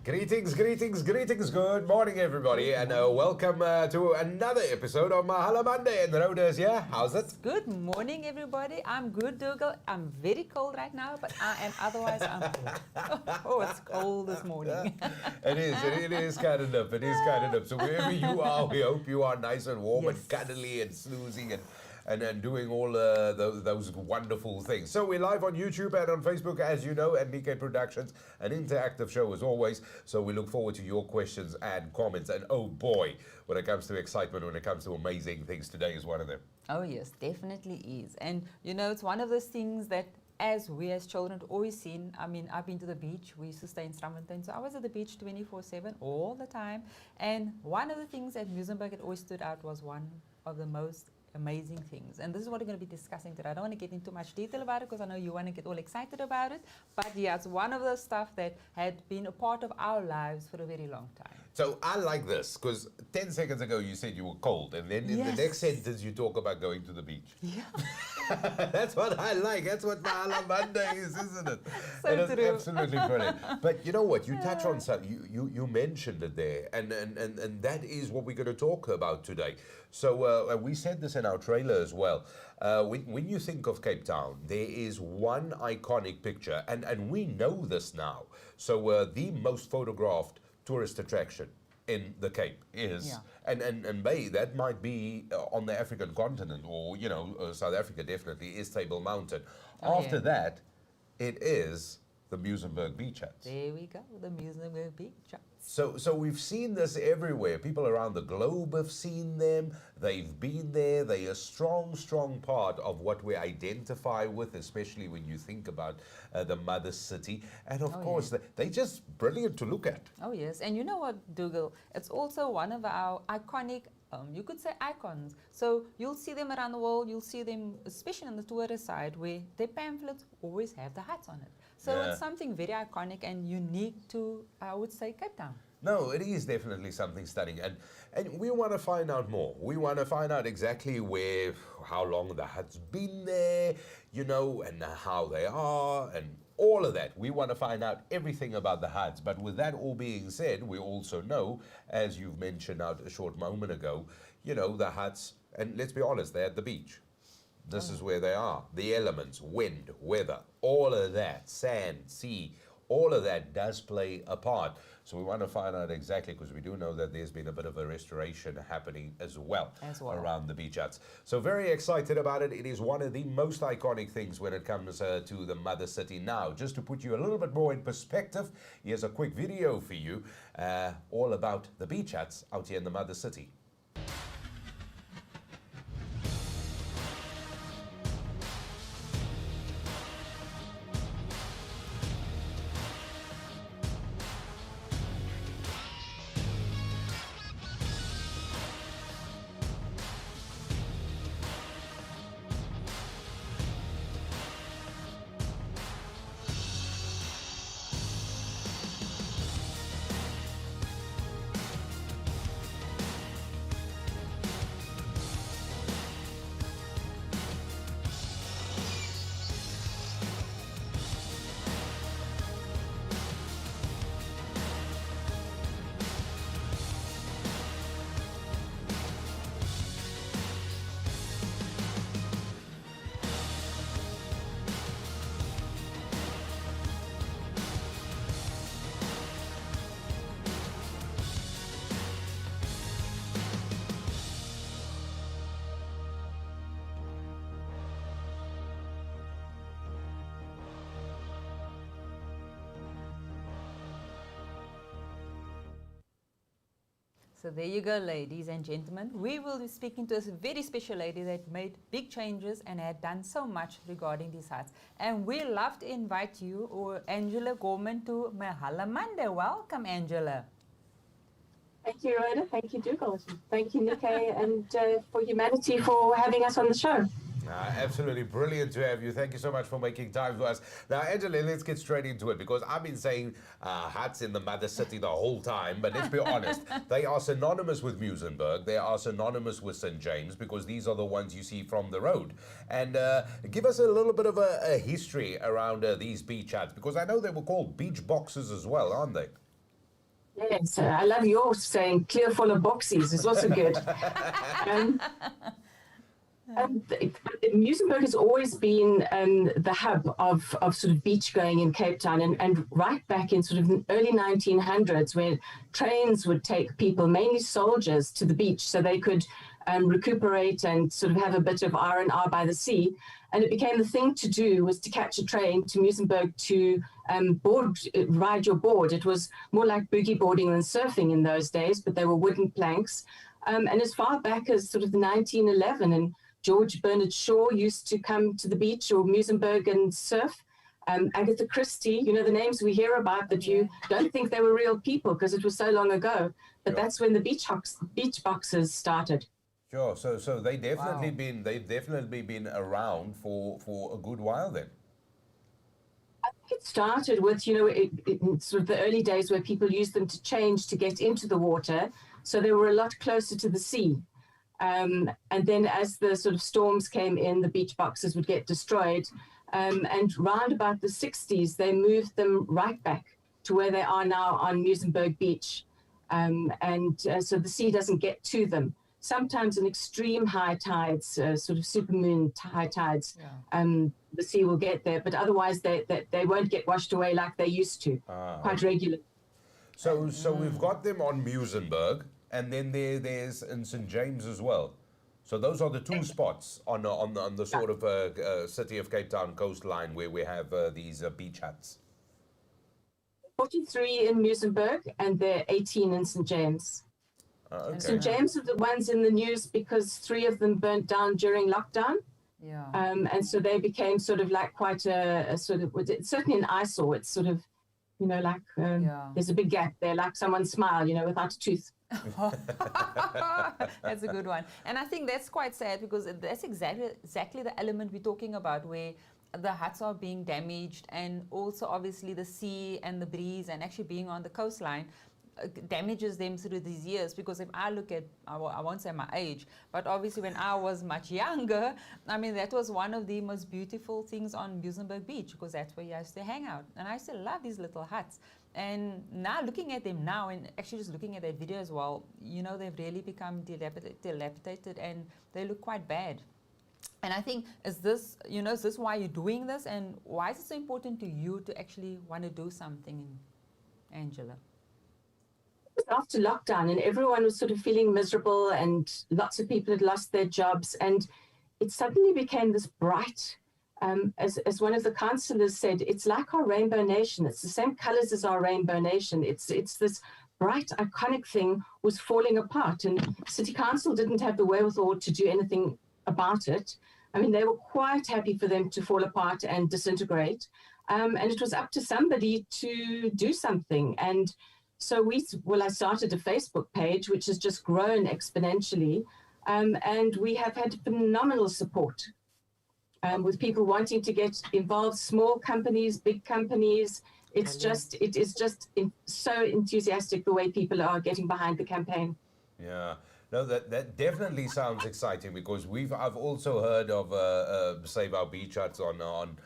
Greetings, greetings, greetings. Good morning, everybody, and welcome to another episode of Mahala Monday. And Rhoda's here. How's it? Good morning, everybody. I'm good, Dougal. I'm very cold right now, but I am otherwise I'm good. Oh, it's cold this morning. It is kind of nip. It is kind of nip. So wherever you are, we hope you are nice and warm and cuddly and snoozing and doing all those wonderful things. So we're live on YouTube and on Facebook, as you know, and Nickay Productions, an interactive show as always. So we look forward to your questions and comments. And oh boy, when it comes to excitement, when it comes to amazing things, today is one of them. Oh yes, definitely is. And you know, it's one of those things that as we as children always seen. I mean, I've been to the beach. We used to stay in Strandfontein, so I was at the beach 24/7 all the time. And one of the things at Muizenberg that always stood out was one of the most amazing things, and this is what we're going to be discussing today. I don't want to get into much detail about it because I know you want to get all excited about it, but yeah, it's one of those stuff that had been a part of our lives for a very long time. So I like this because 10 seconds ago you said you were cold, and then in the next sentence you talk about going to the beach. Yeah. That's what I like. That's what Mahala Monday is, isn't it? So it is true. absolutely brilliant. But you know what? You touch on something. You mentioned it there, and that is what we're going to talk about today. So we said this in our trailer as well. When you think of Cape Town, there is one iconic picture, and we know this now. So the most photographed tourist attraction in the Cape is, and Bay, that might be on the African continent, or South Africa definitely is Table Mountain. After that, it is the Muizenberg Beach Huts. There we go, the Muizenberg Beach Huts. So we've seen this everywhere. People around the globe have seen them. They've been there. They're a strong, strong part of what we identify with, especially when you think about the mother city. And of course, they're just brilliant to look at. Oh yes, and you know what, Dougal? It's also one of our iconic, you could say icons. So you'll see them around the world. You'll see them, especially on the tourist side, where their pamphlets always have the huts on it. So it's something very iconic and unique to, I would say, Cape Town. No, it is definitely something stunning, and we want to find out more. We want to find out exactly how long the hut's been there, and how they are, and all of that. We want to find out everything about the huts. But with that all being said, we also know, as you've mentioned out a short moment ago, the huts, and let's be honest, they're at the beach. This is where they are. The elements, wind, weather, all of that, sand, sea, all of that does play a part. So we want to find out exactly, because we do know that there's been a bit of a restoration happening as well around the beach huts. So very excited about it. It is one of the most iconic things when it comes to the mother city. Now, just to put you a little bit more in perspective, here's a quick video for you all about the beach huts out here in the mother city. So there you go, ladies and gentlemen. We will be speaking to a very special lady that made big changes and had done so much regarding these huts. And we love to invite you, or Angela Gorman, to Mahala Monday. Welcome, Angela. Thank you, Rhoda. Thank you, Dougal. Thank you, Nickay, and for Humanity for having us on the show. Absolutely brilliant to have you. Thank you so much for making time for us. Now, Angela, let's get straight into it, because I've been saying huts in the mother city the whole time, but let's be honest, they are synonymous with Muizenberg. They are synonymous with St. James, because these are the ones you see from the road. And give us a little bit of a history around these beach huts, because I know they were called beach boxes as well, aren't they? Yes, I love yours saying clear full of boxies. It's also good. um, Muizenberg has always been the hub of sort of beach going in Cape Town, and right back in sort of the early 1900s, where trains would take people, mainly soldiers, to the beach so they could recuperate and sort of have a bit of R&R by the sea. And it became the thing to do was to catch a train to Muizenberg to ride your board. It was more like boogie boarding than surfing in those days, but they were wooden planks. And as far back as sort of 1911, and George Bernard Shaw used to come to the beach or Muizenberg and surf. Agatha Christie, you know, the names we hear about that you don't think they were real people because it was so long ago. But that's when the beach boxes started. Sure. So they've definitely been around for a good while then. I think it started with, you know, in sort of the early days where people used them to change to get into the water. So they were a lot closer to the sea. And then as the sort of storms came in, the beach boxes would get destroyed. And round about the 60s, they moved them right back to where they are now on Muizenberg Beach. So the sea doesn't get to them. Sometimes in extreme high tides, sort of supermoon high tides, the sea will get there. But otherwise, they won't get washed away like they used to, quite regularly. So we've got them on Muizenberg. And then there's in St. James as well. So those are the two spots on the sort of City of Cape Town coastline where we have these beach huts. 43 in Muizenberg, and there are 18 in St. James. Okay. St. James are the ones in the news because 3 of them burnt down during lockdown. Yeah. And so they became sort of like quite a sort of, certainly an eyesore. It's sort of, you know, like there's a big gap there, like someone's smile, you know, without a tooth. That's a good one. And I think that's quite sad because that's exactly the element we're talking about, where the huts are being damaged, and also obviously the sea and the breeze and actually being on the coastline damages them through these years. Because if I look at, I won't say my age, but obviously when I was much younger, I mean, that was one of the most beautiful things on Muizenberg Beach, because that's where you used to hang out. And I used to love these little huts. And now looking at them now, and actually just looking at that video as well, you know, they've really become dilapidated and they look quite bad. And I think, is this why you're doing this, and why is it so important to you to actually want to do something, Angela? After lockdown, and everyone was sort of feeling miserable, and lots of people had lost their jobs, and it suddenly became this bright, as one of the councillors said, it's like our Rainbow Nation. It's the same colors as our Rainbow Nation. It's this bright, iconic thing was falling apart, and City Council didn't have the wherewithal to do anything about it. I mean, they were quite happy for them to fall apart and disintegrate, and it was up to somebody to do something. And so I started a Facebook page, which has just grown exponentially, and we have had phenomenal support with people wanting to get involved, small companies, big companies. It is just so enthusiastic the way people are getting behind the campaign. Yeah. No, that definitely sounds exciting, because I've also heard of Save Our Beach Huts on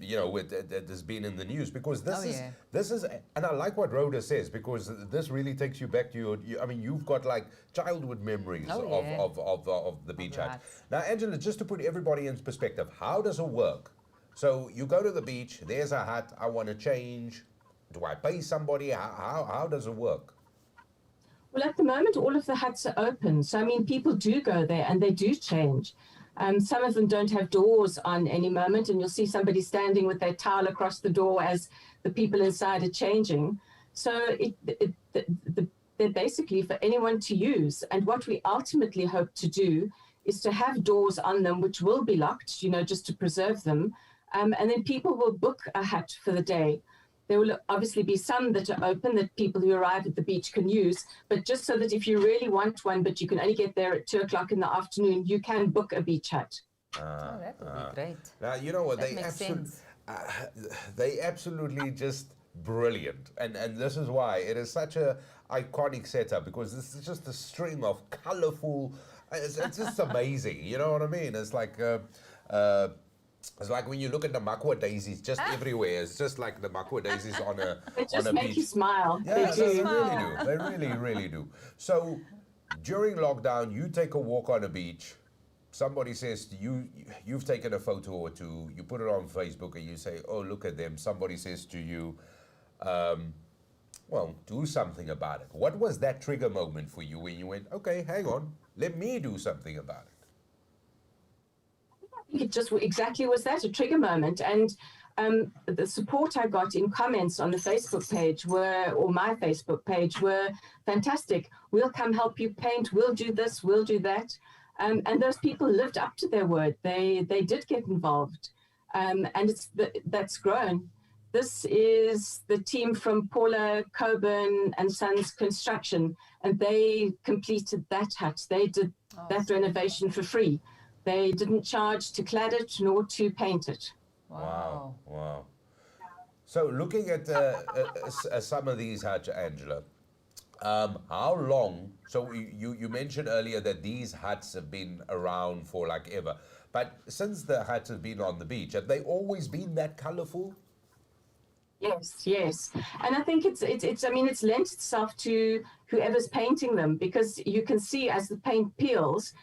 you know, that has been in the news, because this is, and I like what Rhoda says, because this really takes you back to I mean, you've got like childhood memories of the beach hut. Now, Angela, just to put everybody in perspective, how does it work? So you go to the beach, there's a hut, I want to change. Do I pay somebody? How does it work? Well, at the moment, all of the huts are open. So, I mean, people do go there and they do change. Some of them don't have doors on any moment, and you'll see somebody standing with their towel across the door as the people inside are changing. So they're basically for anyone to use. And what we ultimately hope to do is to have doors on them which will be locked, you know, just to preserve them. And then people will book a hut for the day. There will obviously be some that are open that people who arrive at the beach can use, but just so that if you really want one, but you can only get there at 2 o'clock in the afternoon, you can book a beach hut. That would be great. Now, you know what, they absolutely just brilliant. And this is why it is such a iconic setup, because this is just a string of colorful, it's just amazing. You know what I mean? It's like, It's like when you look at the makwa daisies just everywhere. It's just like the makwa daisies on a They just on a make beach. you smile. Yeah, They they do. really do. They really, really do. So during lockdown, you take a walk on a beach. Somebody says to you, you've taken a photo or two, you put it on Facebook and you say, oh, look at them. Somebody says to you, well, do something about it. What was that trigger moment for you when you went, okay, hang on, let me do something about it? It just exactly was that, a trigger moment. And the support I got in comments on the Facebook page or my Facebook page were fantastic. We'll come help you paint. We'll do this. We'll do that. And those people lived up to their word. They did get involved. And that's grown. This is the team from Paula Coburn and Sons Construction, and they completed that hut. They did that renovation for free. They didn't charge to clad it nor to paint it. Wow. Wow. So looking at some of these huts, Angela, how long, so you mentioned earlier that these huts have been around for like ever, but since the huts have been on the beach, have they always been that colorful? Yes. And I think it's lent itself to whoever's painting them, because you can see as the paint peels,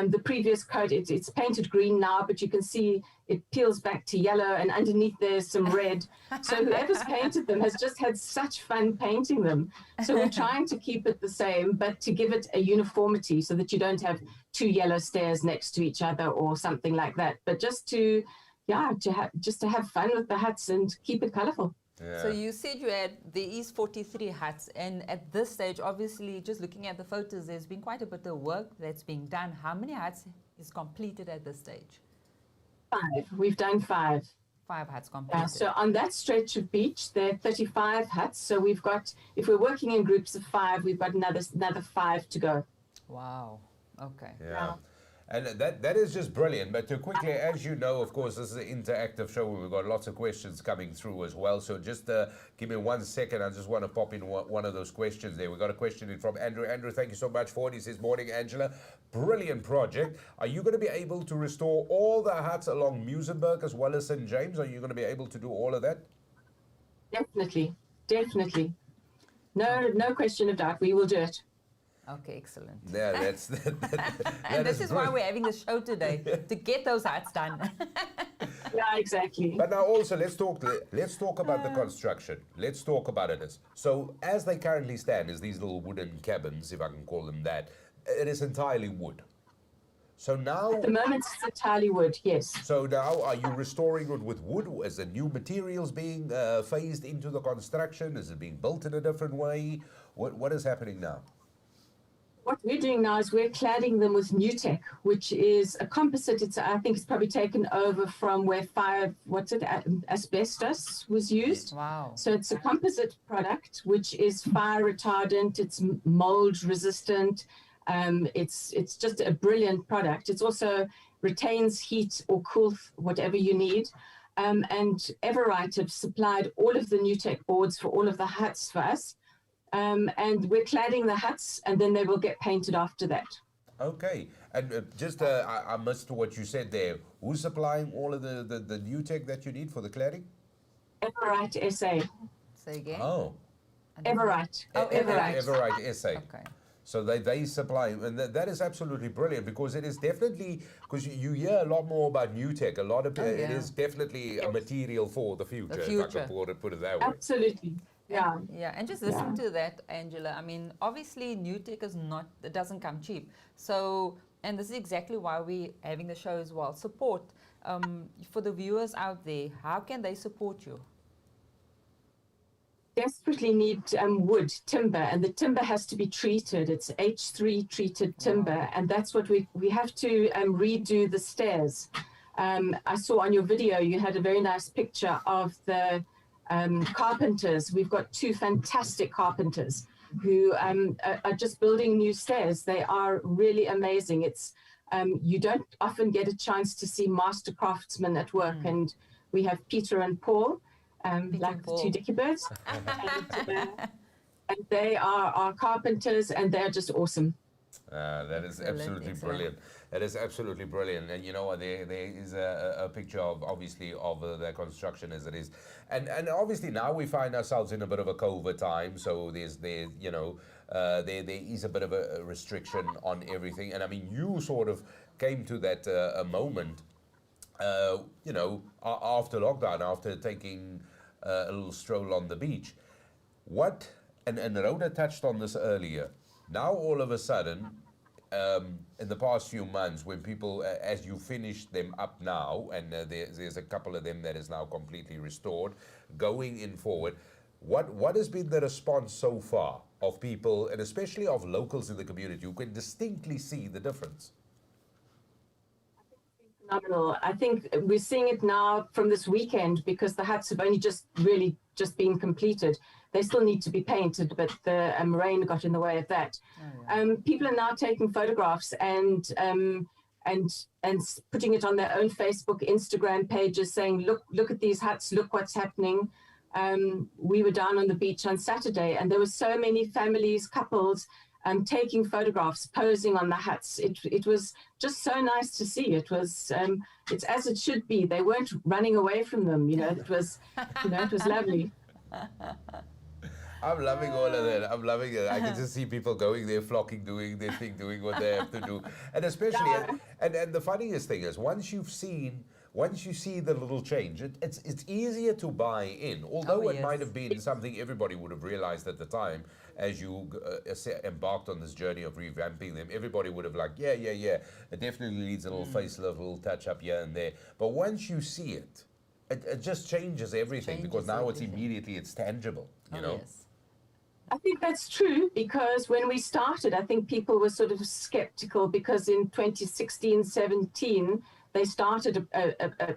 the previous coat, it's painted green now, but you can see it peels back to yellow, and underneath there's some red. So whoever's painted them has just had such fun painting them. So we're trying to keep it the same, but to give it a uniformity so that you don't have two yellow stairs next to each other or something like that. But just to have fun with the huts and keep it colorful. Yeah. So you said there is 43 huts, and at this stage, obviously, just looking at the photos, there's been quite a bit of work that's being done. How many huts is completed at this stage? 5. We've done 5. 5 huts completed. So on that stretch of beach, there are 35 huts. So we've got, if we're working in groups of 5, we've got another 5 to go. Wow. Okay. Yeah. And that is just brilliant. But to quickly, as you know, of course, this is an interactive show where we've got lots of questions coming through as well. So just give me 1 second. I just want to pop in one of those questions there. We got a question in from Andrew. Andrew, thank you so much for it. He says, morning, Angela. Brilliant project. Are you going to be able to restore all the huts along Muizenberg as well as St. James? Are you going to be able to do all of that? Definitely. No question of doubt. We will do it. Okay, excellent. Yeah, that's and this is why we're having the show today, to get those huts done. Yeah, exactly. But now also let's talk about the construction. Let's talk about it. So as they currently stand as these little wooden cabins, if I can call them that, it is entirely wood. So now At the moment, it's entirely wood, yes. So now are you restoring it with wood? Is the new materials being phased into the construction? Is it being built in a different way? What is happening now? What we're doing now is we're cladding them with Newtech, which is a composite. I think it's probably taken over from where asbestos was used. Wow. So it's a composite product, which is fire retardant. It's mold resistant. It's just a brilliant product. It also retains heat or cool, whatever you need. And Everite have supplied all of the Newtech boards for all of the huts for us. And we're cladding the huts, and then they will get painted after that. Okay. And I missed what you said there. Who's supplying all of the Newtech that you need for the cladding? Everite SA. Say again? Oh. Everite. Oh, Everite. Everite SA. Okay. So they supply, and that is absolutely brilliant, because it is definitely, because you hear a lot more about Newtech, it is definitely a material for the future, if I could put it that way. Absolutely. Yeah. Yeah, and just listen to that, Angela. I mean, obviously, Newtech it doesn't come cheap. So, and this is exactly why we're having the show as well. Support. For the viewers out there, how can they support you? Desperately need wood, timber, and the timber has to be treated. It's H3 treated timber, and that's what we have to redo the stairs. I saw on your video, you had a very nice picture of the carpenters. We've got 2 fantastic carpenters who are just building new stairs. They are really amazing. It's you don't often get a chance to see master craftsmen at work, and we have Peter and Paul, like the 2 dicky birds, and they are our carpenters, and they're just awesome. That is Excellent, absolutely excellent. brilliant. That is absolutely brilliant. And you know what? There is a picture of obviously of the construction as it is, and obviously now we find ourselves in a bit of a COVID time. So there's there is a bit of a restriction on everything. And I mean, you sort of came to that a moment, after lockdown, after taking a little stroll on the beach. What, and Rhoda touched on this earlier. Now all of a sudden, in the past few months, when people, as you finish them up now, and there's a couple of them that is now completely restored, going in forward, what has been the response so far of people, and especially of locals in the community, who can distinctly see the difference? Phenomenal. I think we're seeing it now from this weekend because the huts have only just been completed. They still need to be painted, but the rain got in the way of that. Oh, yeah. People are now taking photographs and putting it on their own Facebook, Instagram pages, saying, look at these huts, look what's happening. We were down on the beach on Saturday, and there were so many families, couples, taking photographs, posing on the huts. It was just so nice to see. It was it's as it should be. They weren't running away from them. It was it was lovely. I'm loving all of that. I'm loving it. I can just see people going there, flocking, doing their thing, doing what they have to do. And especially, and the funniest thing is, once you see the little change, it's easier to buy in. Although it might have been something everybody would have realized at the time, as you embarked on this journey of revamping them, everybody would have yeah, it definitely needs a little facelift, a little touch up here and there. But once you see it, it just changes everything, because now it's immediately, it's tangible, you know? Yes. I think that's true, because when we started, I think people were sort of skeptical, because in 2016, 17, they started a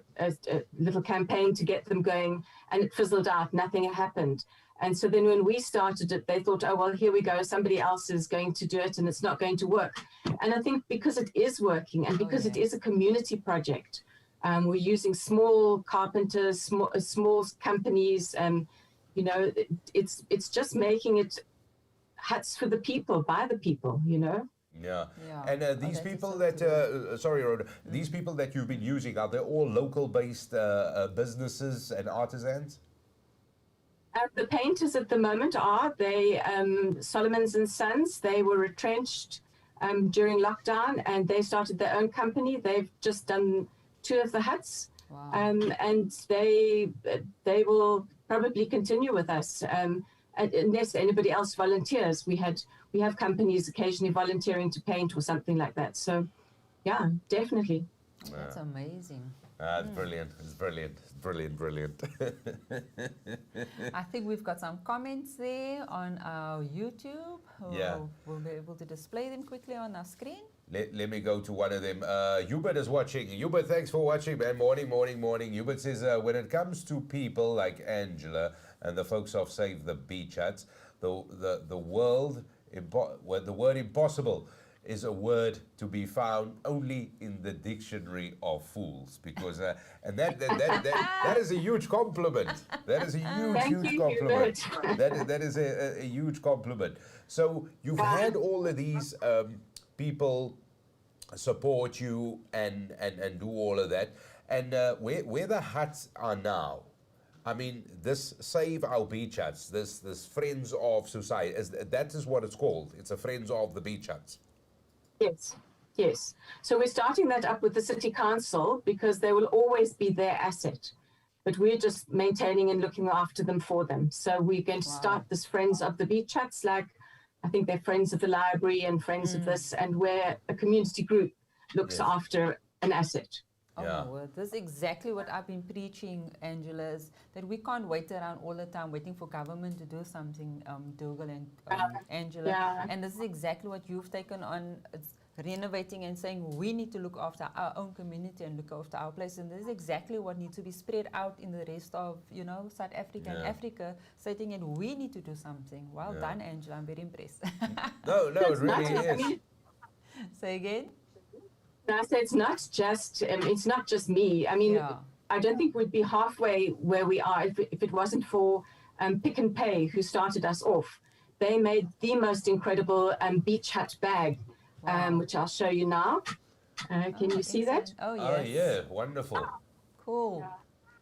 little campaign to get them going, and it fizzled out, nothing happened. And so then when we started it, they thought, oh, well, here we go, somebody else is going to do it and it's not going to work. And I think because it is working, and because it is a community project, we're using small carpenters, small companies, it's just making it huts for the people, by the people, Yeah. Yeah. And these people that, sorry, Rhoda, these people that you've been using, are they all local-based businesses and artisans? The painters at the moment are Solomons and Sons. They were retrenched during lockdown, and they started their own company. They've just done 2 of the huts. Wow. And they will probably continue with us unless anybody else volunteers. We have companies occasionally volunteering to paint or something like that. So, yeah, definitely. That's amazing. It's brilliant. It's brilliant. Brilliant. I think we've got some comments there on our YouTube. Yeah. We'll be able to display them quickly on our screen. Let me go to one of them. Hubert is watching. Hubert, thanks for watching, man. Morning. Hubert says, when it comes to people like Angela and the folks of Save the Beach Huts, the word impossible is a word to be found only in the dictionary of fools, because and that is a huge compliment. That is a huge compliment. That is a huge compliment. So you've had all of these people support you and do all of that, and where the huts are now, I mean, this Save Our Beach Huts, this Friends of Society, that is what it's called. It's a Friends of the Beach Huts. Yes. So we're starting that up with the City Council, because they will always be their asset, but we're just maintaining and looking after them for them. So we're going to start this Friends of the Beach Huts, like I think they're Friends of the Library and Friends of this, and where a community group looks after an asset. Oh my word, this is exactly what I've been preaching, Angela, is that we can't wait around all the time waiting for government to do something, Dougal and Angela. Yeah. And this is exactly what you've taken on, it's renovating and saying we need to look after our own community and look after our place. And this is exactly what needs to be spread out in the rest of, South Africa and Africa, stating that we need to do something. Well done, Angela. I'm very impressed. No, it really is. Say again? I say it's not just me. I mean, I don't think we'd be halfway where we are if it wasn't for Pick and Pay, who started us off. They made the most incredible beach hut bag. Wow. which I'll show you now. Can you see that? Oh, yes. Oh, yeah, wonderful. Cool.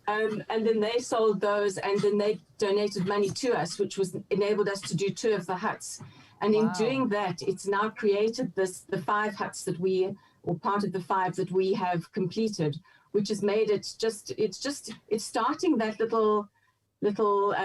And then they sold those, and then they donated money to us, which was enabled us to do 2 of the huts. And in Wow. doing that, it's now created the 5 huts that or part of the 5 that we have completed, which has made it's starting that little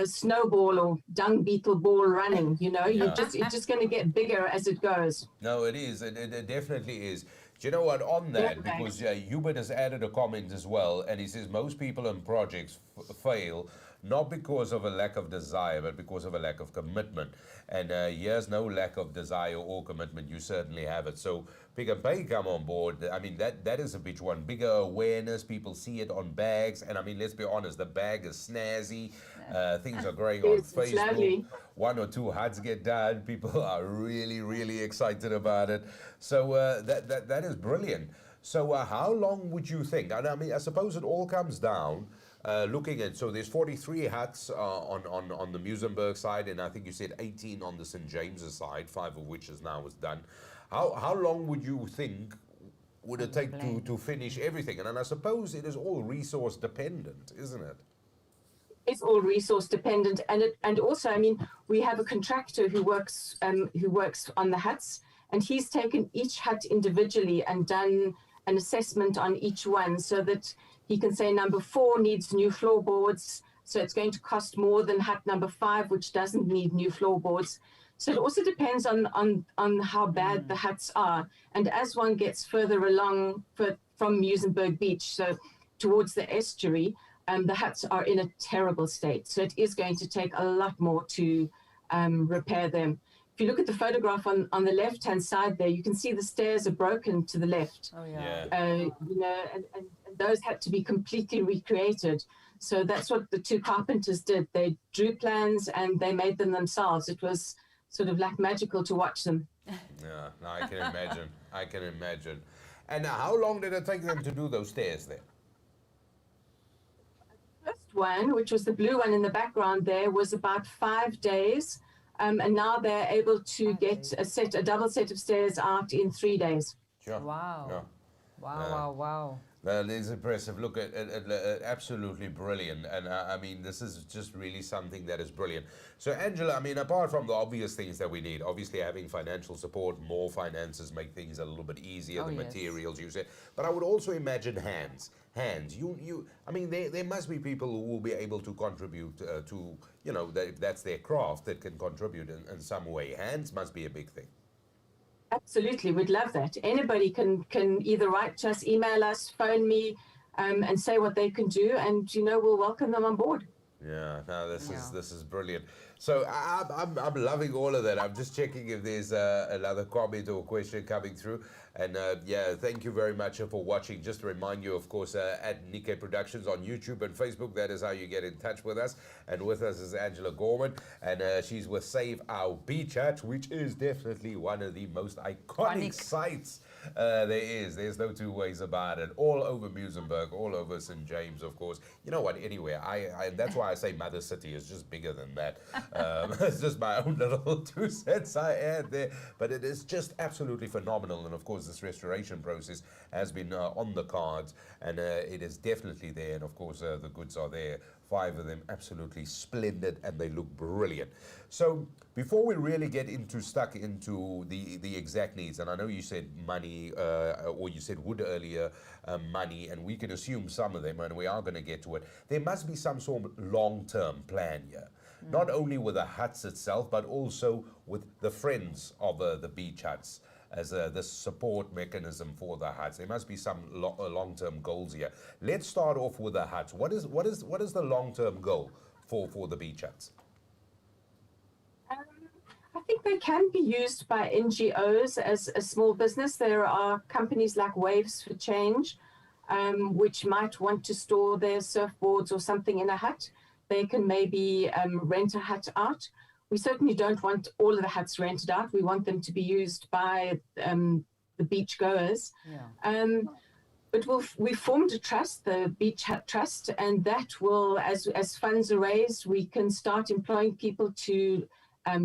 snowball or dung beetle ball running. Yeah. It's just going to get bigger as it goes. No, it is. It definitely is. Do you know what? On that, Yeah. because Hubert has added a comment as well, and he says most people in projects fail not because of a lack of desire, but because of a lack of commitment. And here's no lack of desire or commitment. You certainly have it. So Pick and Pay come on board. I mean, that is a big one. Bigger awareness. People see it on bags. And I mean, let's be honest, the bag is snazzy. Things are growing on It's Facebook. lovely. 1 or 2 huts get done. People are really, really excited about it. So that is brilliant. So how long would you think? And I mean, I suppose it all comes down looking at, so there's 43 huts on the Muizenberg side, and I think you said 18 on the St. James's side, 5 of which is now done. How long would you think would it take to finish everything? And I suppose it is all resource dependent, isn't it? It's all resource dependent, and also, I mean, we have a contractor who works on the huts, and he's taken each hut individually and done an assessment on each one, so that he can say number 4 needs new floorboards, so it's going to cost more than hut number 5, which doesn't need new floorboards. So it also depends on how bad the huts are, and as one gets further along from Muizenberg Beach, so towards the estuary, the huts are in a terrible state. So it is going to take a lot more to repair them. If you look at the photograph on the left-hand side there, you can see the stairs are broken to the left. Oh, yeah. And those had to be completely recreated. So that's what the 2 carpenters did. They drew plans and they made them themselves. It was sort of like magical to watch them. Yeah, no, I can imagine. I can imagine. And how long did it take them to do those stairs there? First one, which was the blue one in the background there, was about 5 days. And now they're able to get a double set of stairs out in 3 days. Sure. Wow. Yeah. Wow. That is impressive. Look, absolutely brilliant. And I mean, this is just really something that is brilliant. So, Angela, I mean, apart from the obvious things that we need, obviously having financial support, more finances make things a little bit easier, the materials you said. But I would also imagine hands. I mean, there must be people who will be able to contribute to, if that's their craft, that can contribute in some way. Hands must be a big thing. Absolutely, we'd love that. Anybody can either write to us, email us, phone me, and say what they can do, and we'll welcome them on board. Yeah, no, this is brilliant. So I'm loving all of that. I'm just checking if there's another comment or question coming through. And thank you very much for watching. Just to remind you, of course, at Nickay Productions on YouTube and Facebook, that is how you get in touch with us. And with us is Angela Gorman, and she's with Save Our Beach Huts, which is definitely one of the most iconic sites there is. There's no 2 ways about it. All over Muizenberg, all over St. James, of course. You know what, anywhere. That's why I say Mother City is just bigger than that. It's just my own little 2 cents I add there. But it is just absolutely phenomenal. And of course, this restoration process has been on the cards, and it is definitely there. And of course, the goods are there. 5 of them absolutely splendid, and they look brilliant. So before we really get stuck into the exact needs, and I know you said money, or you said wood earlier, money, and we can assume some of them, and we are going to get to it. There must be some sort of long-term plan here. Not only with the huts itself, but also with the friends of the beach huts as the support mechanism for the huts. There must be some long-term goals here. Let's start off with the huts. What is the long-term goal for the beach huts? I think they can be used by NGOs as a small business. There are companies like Waves for Change, which might want to store their surfboards or something in a hut. They can maybe rent a hut out. We certainly don't want all of the huts rented out. We want them to be used by the beach goers. Yeah. But we formed a trust, the Beach Hut Trust, and that will, as funds are raised, we can start employing people to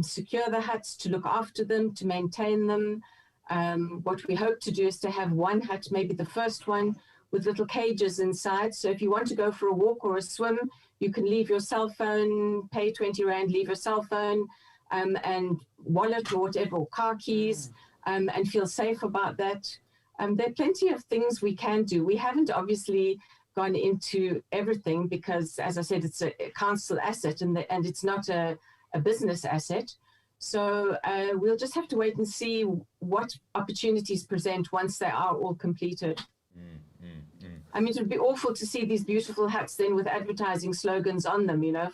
secure the huts, to look after them, to maintain them, What we hope to do is to have one hut, maybe the first one, with little cages inside. So if you want to go for a walk or a swim, you can leave your cell phone, pay 20 Rand, leave your cell phone and wallet or whatever, or car keys, and feel safe about that. There are plenty of things we can do. We haven't obviously gone into everything because, as I said, it's a council asset and it's not a business asset. So we'll just have to wait and see what opportunities present once they are all completed. I mean, it would be awful to see these beautiful huts then with advertising slogans on them, you know,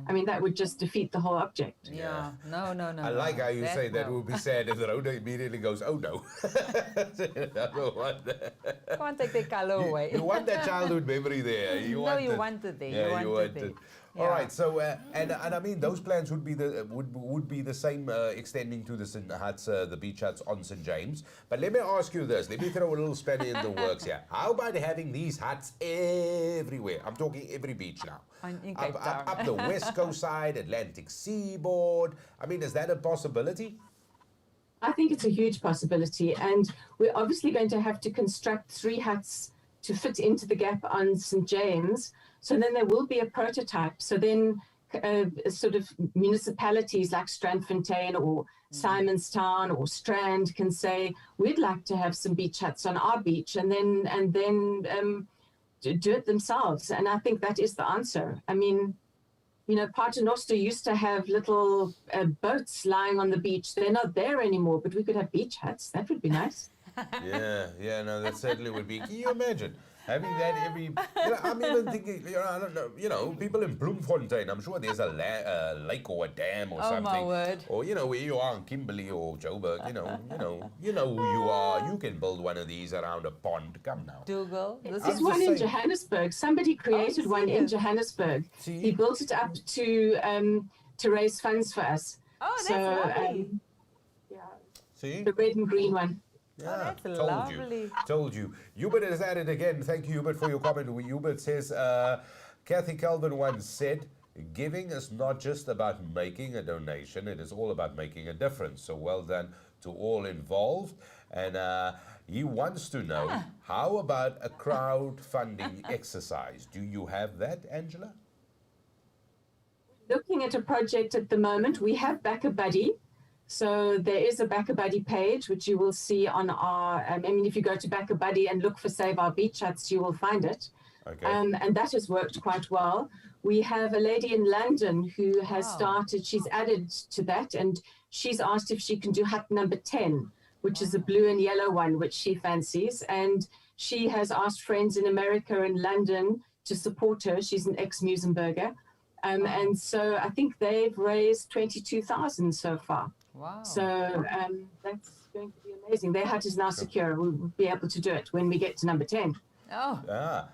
I mean, that would just defeat the whole object. Yeah. No. I like how you say that would be sad if the Rhoda immediately goes, oh no. Can't take the color away. You want that childhood memory there. You want it there. Yeah, you want it. Yeah. All right, so and I mean those plans would be the same extending to the huts, the beach huts on St. James. But let me ask you this: let me throw a little spanner in the works here. How about having these huts everywhere? I'm talking every beach now. In Cape Town. Up the West Coast side, Atlantic Seaboard. I mean, is that a possibility? I think it's a huge possibility, and we're obviously going to have to construct 3 huts to fit into the gap on St. James. So then there will be a prototype. So then sort of municipalities like Strandfontein or Simonstown or Strand can say, we'd like to have some beach huts on our beach, and then do it themselves. And I think that is the answer. I mean, you know, Paternoster used to have little boats lying on the beach. They're not there anymore, but we could have beach huts. That would be nice. Yeah, no, that certainly would be. Can you imagine having that every? You know, I'm even thinking. I don't know. You know, people in Bloemfontein. I'm sure there's a lake or a dam or something. Oh my word! Or you know where you are in Kimberley or Joburg. You know who you are. You can build one of these around a pond. Come now. Dougal. There's one in Johannesburg. Somebody created one in Johannesburg. See? He built it up to raise funds for us. Oh, that's lovely. See? The red and green one. Yeah, that's lovely. Told you. Hubert has added again. Thank you, Hubert, for your comment. Hubert says, Kathy Kelvin once said, giving is not just about making a donation, it is all about making a difference. So well done to all involved. And he wants to know, how about a crowdfunding exercise? Do you have that, Angela? Looking at a project at the moment, we have Back a Buddy. So there is a Back a Buddy page, which you will see on our, I mean, if you go to Back a Buddy and look for Save Our Beach Huts, you will find it. Okay. And that has worked quite well. We have a lady in London who has started, she's added to that, and she's asked if she can do hut number 10, which is a blue and yellow one, which she fancies. And she has asked friends in America and London to support her. She's an ex-Musenberger. And so I think they've raised 22,000 so far. Wow. So that's going to be amazing. Their hut is now secure. We'll be able to do it when we get to number 10. Oh.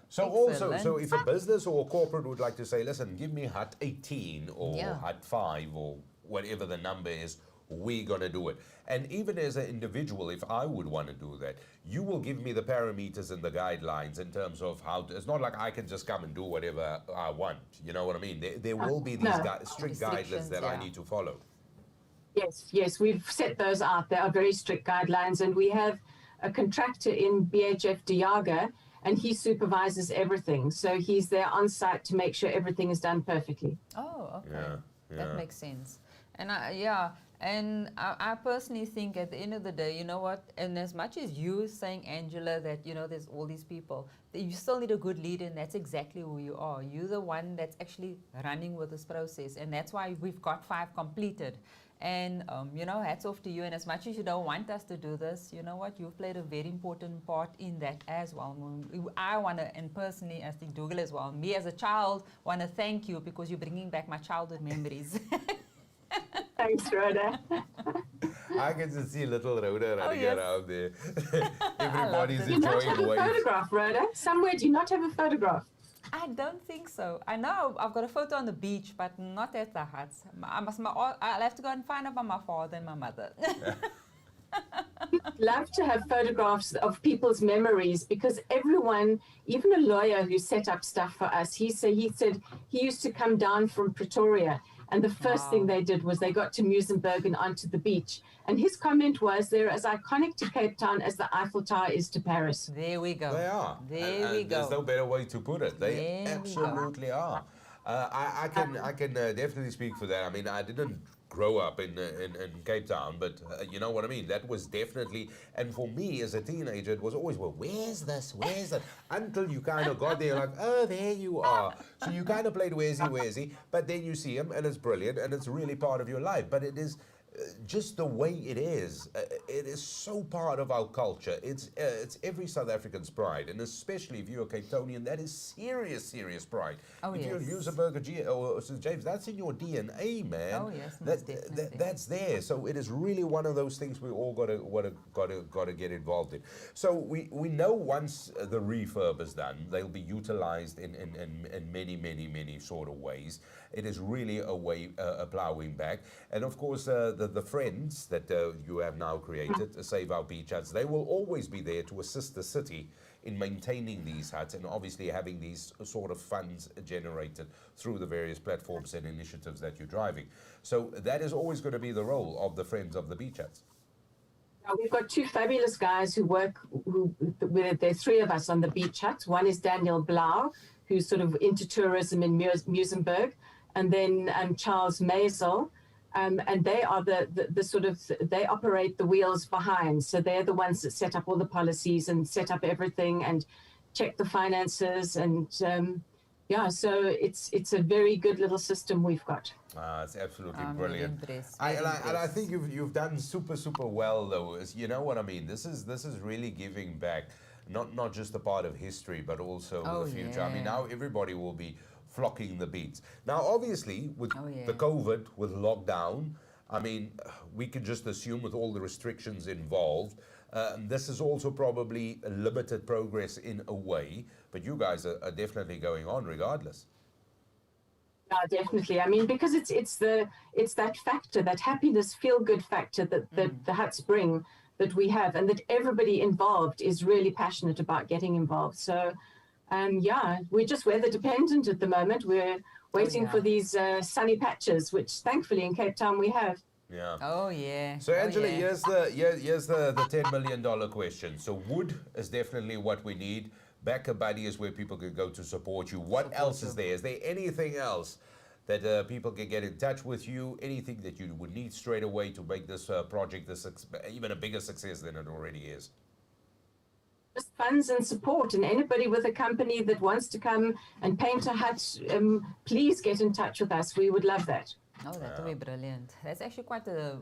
So Excellent. also, so if a business or a corporate would like to say, listen, give me hut 18 or hut 5 or whatever the number is, we're going to do it. And even as an individual, if I would want to do that, you will give me the parameters and the guidelines in terms of how to, it's not like I can just come and do whatever I want. You know what I mean? There will be these strict guidelines that I need to follow. Yes, we've set those out. There are very strict guidelines, and we have a contractor in BHF Diaga, and he supervises everything. So he's there on site to make sure everything is done perfectly. Oh, okay. Yeah. That makes sense. And I personally think at the end of the day, you know what, and as much as you saying, Angela, that, you know, there's all these people, you still need a good leader, and that's exactly who you are. You're the one that's actually running with this process, and that's why we've got 5 completed. And, you know, hats off to you. And as much as you don't want us to do this, you know what, you've played a very important part in that as well. I want to, and personally, I think Dougal as well, me as a child, want to thank you because you're bringing back my childhood memories. Thanks, Rhoda. I can just see little Rhoda running around there. Everybody's Do you not enjoying have a life. photograph, Rhoda? Somewhere do you not have a photograph? I don't think so. I know I've got a photo on the beach, but not at the huts. I'll have to go and find out about my father and my mother. Love to have photographs of people's memories, because everyone, even a lawyer who set up stuff for us, he said he used to come down from Pretoria And the first thing they did was they got to Muizenberg and onto the beach. And his comment was, they're as iconic to Cape Town as the Eiffel Tower is to Paris. There we go. They are. There we go. There's no better way to put it. They absolutely are. I can definitely speak for that. I mean, I didn't grow up in Cape Town, but you know what I mean? That was definitely, and for me as a teenager, it was always, well, where's this? Where's that? Until you kind of got there, like, oh, there you are. So you kind of played Where's He, but then you see him, and it's brilliant, and it's really part of your life. But it is just the way it is so part of our culture. It's every South African's pride, and especially if you're a Cape Townian, that is serious pride. Oh, if yes. you're Muizenberg or St. James, that's in your DNA, man. Oh, yes, most definitely. That's there. So it is really one of those things we all got to get involved in. So we know once the refurb is done, they'll be utilized in many sort of ways. It is really a way plowing back, and of course the friends that you have now created, Save Our Beach Huts, they will always be there to assist the city in maintaining these huts and obviously having these sort of funds generated through the various platforms and initiatives that you're driving. So that is always going to be the role of the Friends of the Beach Huts. We've got two fabulous guys who work, there's three of us on the beach hut. One is Daniel Blau, who's sort of into tourism in Muizenberg, and then Charles Maisel. And they are the sort of, they operate the wheels behind. So they're the ones that set up all the policies and set up everything and check the finances. And yeah, so it's a very good little system we've got. It's absolutely I'm brilliant. really impressed, And very I think you've done super well though. You know what I mean? This is really giving back, not just a part of history, but also the future. I mean, yeah. now everybody will be flocking the beats. Now, obviously, with the COVID, with lockdown, I mean, we can just assume with all the restrictions involved, this is also probably a limited progress in a way, but you guys are definitely going on regardless. Yeah, definitely. I mean, because it's that factor, that happiness, feel-good factor that the huts bring, that we have, and that everybody involved is really passionate about getting involved. So, yeah, we're just weather dependent at the moment. We're waiting for these sunny patches, which thankfully in Cape Town we have. Yeah. Oh yeah. So Angela, here's the $10 million question. So wood is definitely what we need. Backer Buddy is where people can go to support you. What else is there? Is there anything else that people can get in touch with you? Anything that you would need straight away to make this project even a bigger success than it already is? Just funds and support, and anybody with a company that wants to come and paint a hut, please get in touch with us. We would love that. Oh, that would be brilliant. That's actually quite a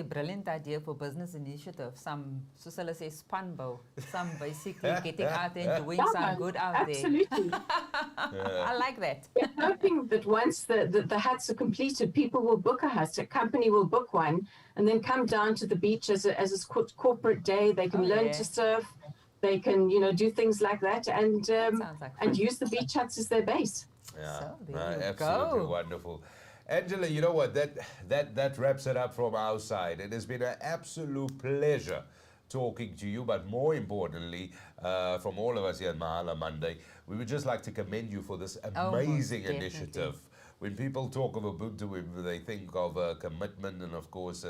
brilliant idea for business initiative. Some, soos hulle sê, spanbou. Some basically getting out there and doing some good out there. Absolutely. I like that. We're hoping that once the huts are completed, people will book a hut, a company will book one, and then come down to the beach as a corporate day. They can learn to surf. They can, do things like that, and use the beach huts as their base. Yeah, So there you absolutely go. wonderful. Angela, you know what? That wraps it up from our side. It has been an absolute pleasure talking to you, but more importantly, from all of us here at Mahala Monday, we would just like to commend you for this amazing initiative. When people talk of Ubuntu, they think of commitment and, of course,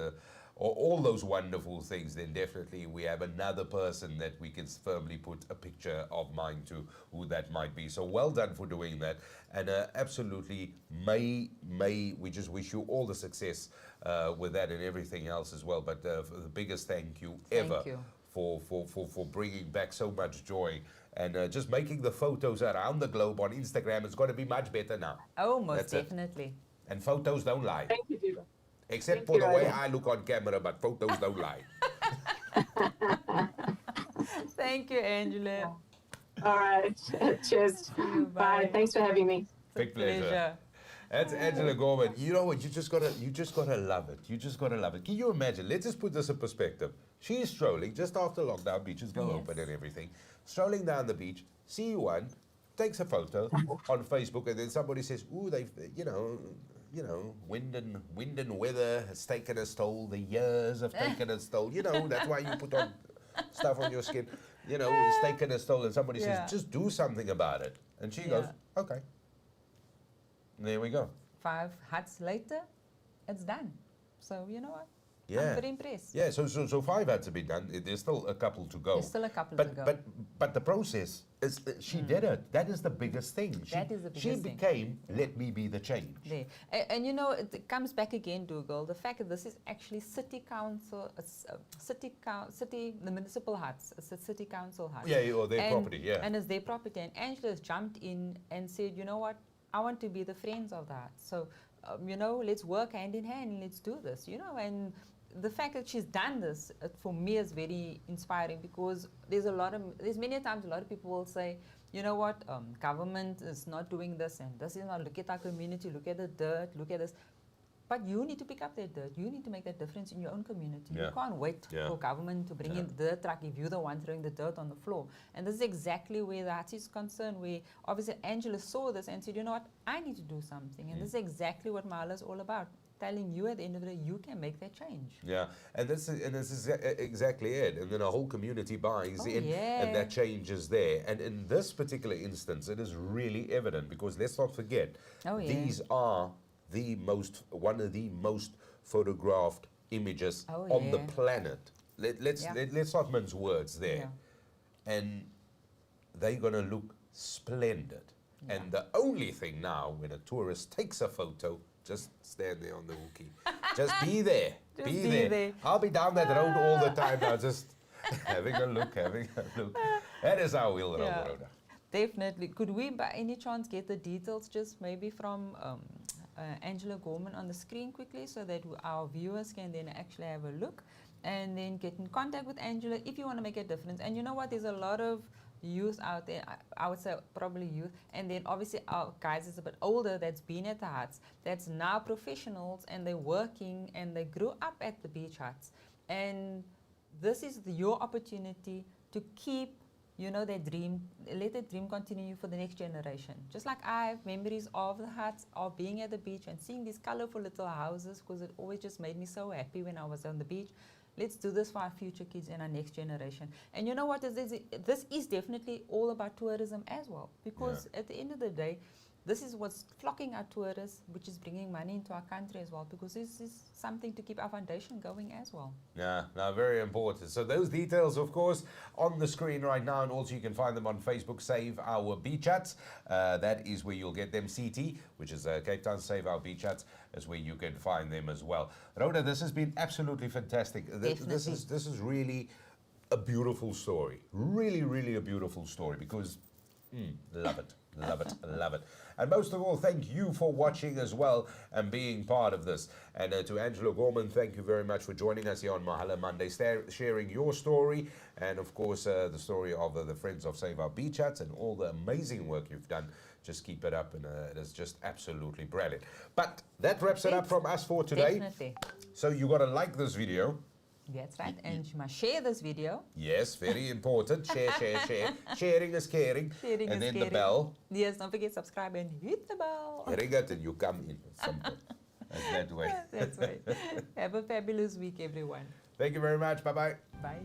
all those wonderful things. Then definitely we have another person that we can firmly put a picture of mine to, who that might be. So well done for doing that, and absolutely may we just wish you all the success with that and everything else as well. But the biggest thank you ever for bringing back so much joy. And just making the photos around the globe on Instagram. It's going to be much better now. Oh, most definitely. And photos don't lie. Thank you, Diva. Except for the way I look on camera, but photos don't lie. Thank you, Angela. All right. Cheers. Bye. Thanks for having me. Big pleasure. That's Angela Gorman. You know what? You just gotta love it. You just gotta love it. Can you imagine? Let's just put this in perspective. She is strolling just after lockdown, beaches go open and everything. Strolling down the beach, see one, takes a photo on Facebook, and then somebody says, "Ooh, they've wind and weather has taken its toll. The years have taken its toll. That's why you put on stuff on your skin. It's taken its toll." And somebody says, "Just do something about it." And she goes, "Okay." And there we go. 5 huts later, it's done. So you know what? Yeah. I'm very impressed. Yeah, so 5 had to be done. There's still a couple to go. There's still a couple to go. But the process is she did it. That is the biggest thing. That is the biggest She thing. became, let me be the change. There. And you know, it comes back again, Dougal, the fact that this is actually city council, the municipal huts. It's a city council hut. Yeah, or their property, yeah. And it's their property. And Angela has jumped in and said, you know what, I want to be the friends of that. So, you know, let's work hand in hand and let's do this, you know. And the fact that she's done this, for me, is very inspiring, because there's many times a lot of people will say, you know what, government is not doing this and this is not, look at our community, look at the dirt, look at this. But you need to pick up that dirt. You need to make that difference in your own community. Yeah. You can't wait for government to bring in the dirt truck if you're the one throwing the dirt on the floor. And this is exactly where the hut is concerned, where obviously Angela saw this and said, you know what, I need to do something. And this is exactly what Mahala is all about. Telling you at the end of the day, you can make that change. Yeah, and this is exactly it. And then a whole community buys in, yeah. and that change is there. And in this particular instance, it is really evident, because let's not forget, these are one of the most photographed images on the planet. Let's not mince words there. Yeah. And they're going to look splendid. Yeah. And the only thing now, when a tourist takes a photo, just stand there on the hookie. Just be there. Just be there. there. I'll be down that road all the time now, just having a look. That is how we'll roll, Rhoda. Definitely. Could we, by any chance, get the details just maybe from Angela Gorman on the screen quickly, so that our viewers can then actually have a look and then get in contact with Angela if you want to make a difference. And you know what? There's a lot of youth out there, I would say probably youth, and then obviously our guys is a bit older that's been at the huts, that's now professionals, and they're working and they grew up at the beach huts. And this is your opportunity to keep, you know, their dream, let that dream continue for the next generation. Just like I have memories of the huts, of being at the beach and seeing these colorful little houses, because it always just made me so happy when I was on the beach. Let's do this for our future kids and our next generation. And you know what? This is definitely all about tourism as well, because at the end of the day, this is what's flocking our tourists, which is bringing money into our country as well, because this is something to keep our foundation going as well. Yeah, no, very important. So those details, of course, on the screen right now, and also you can find them on Facebook, Save Our Beach Huts. That is where you'll get them. CT, which is Cape Town Save Our Beach Huts, is where you can find them as well. Rhoda, this has been absolutely fantastic. This is really a beautiful story. Really, really a beautiful story, because love it. Love it, love it. And most of all, thank you for watching as well and being part of this. And to Angela Gorman, thank you very much for joining us here on Mahala Monday, sharing your story, and of course the story of the Friends of Save Our Beach Huts and all the amazing work you've done. Just keep it up, and it is just absolutely brilliant. But that wraps it up from us for today. Definitely. So you got to like this video. That's right. And you must share this video. Yes, very important. Share, share, share. Sharing is caring. Sharing and is then caring. the bell. Yes, don't forget subscribe and hit the bell. Ring it and you come in. Simple. That way. That's right. Have a fabulous week, everyone. Thank you very much. Bye-bye. Bye.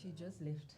She just left.